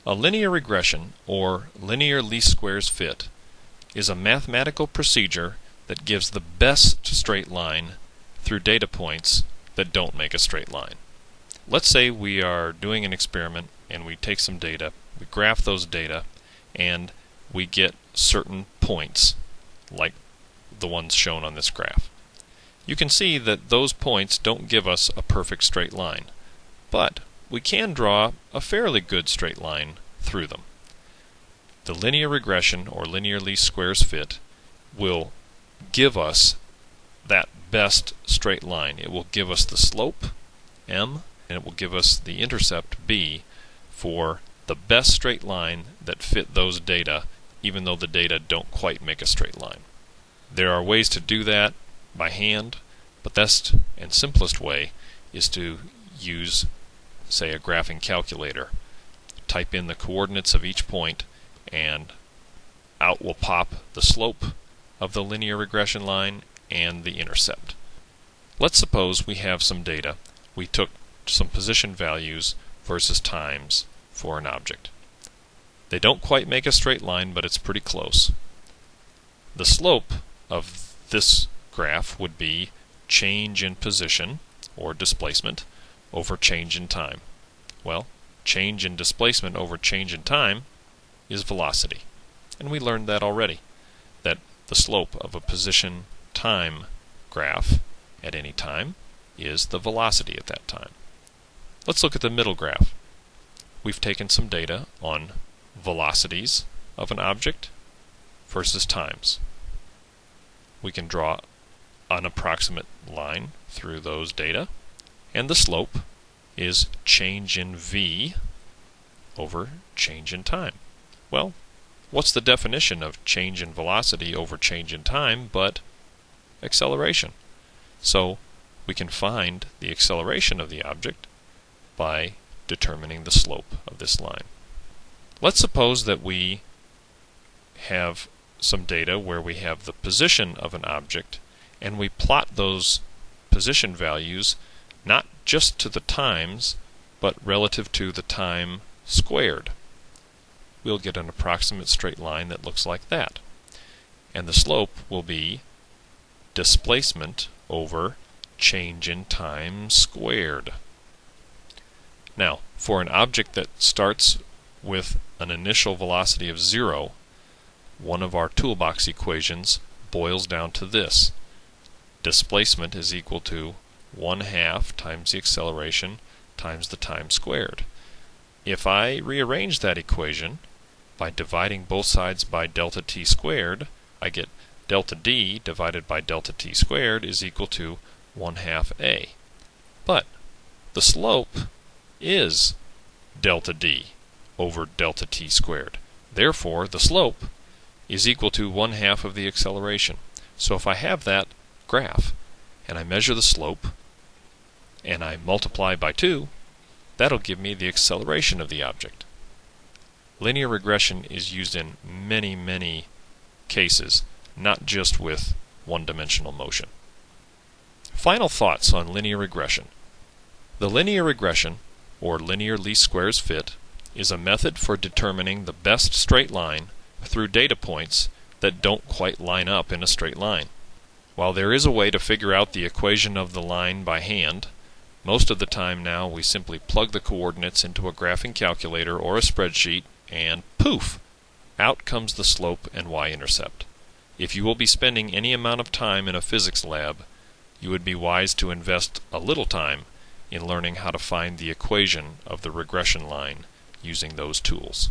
A linear regression, or linear least squares fit, is a mathematical procedure that gives the best straight line through data points that don't make a straight line. Let's say we are doing an experiment and we take some data, we graph those data, and we get certain points, like the ones shown on this graph. You can see that those points don't give us a perfect straight line, but we can draw a fairly good straight line through them. The linear regression, or linear least squares fit, will give us that best straight line. It will give us the slope, m, and it will give us the intercept, b, for the best straight line that fit those data, even though the data don't quite make a straight line. There are ways to do that by hand, but the best and simplest way is to use, say, a graphing calculator. Type in the coordinates of each point, and out will pop the slope of the linear regression line and the intercept. Let's suppose we have some data. We took some position values versus times for an object. They don't quite make a straight line, but it's pretty close. The slope of this graph would be change in position, or displacement, over change in time. Well, change in displacement over change in time is velocity. And we learned that already, that the slope of a position time graph at any time is the velocity at that time. Let's look at the middle graph. We've taken some data on velocities of an object versus times. We can draw an approximate line through those data, and the slope is change in v over change in time. Well, what's the definition of change in velocity over change in time but acceleration? So we can find the acceleration of the object by determining the slope of this line. Let's suppose that we have some data where we have the position of an object, and we plot those position values not just to the times, but relative to the time squared. We'll get an approximate straight line that looks like that. And the slope will be displacement over change in time squared. Now, for an object that starts with an initial velocity of 0, one of our toolbox equations boils down to this. Displacement is equal to 1/2 times the acceleration times the time squared. If I rearrange that equation by dividing both sides by delta t squared, I get delta d divided by delta t squared is equal to 1/2 a. But the slope is delta d over delta t squared. Therefore, the slope is equal to 1/2 of the acceleration. So if I have that graph and I measure the slope and I multiply by 2, that'll give me the acceleration of the object. Linear regression is used in many, many cases, not just with one-dimensional motion. Final thoughts on linear regression. The linear regression, or linear least squares fit, is a method for determining the best straight line through data points that don't quite line up in a straight line. While there is a way to figure out the equation of the line by hand, most of the time now we simply plug the coordinates into a graphing calculator or a spreadsheet, and poof! Out comes the slope and y-intercept. If you will be spending any amount of time in a physics lab, you would be wise to invest a little time in learning how to find the equation of the regression line using those tools.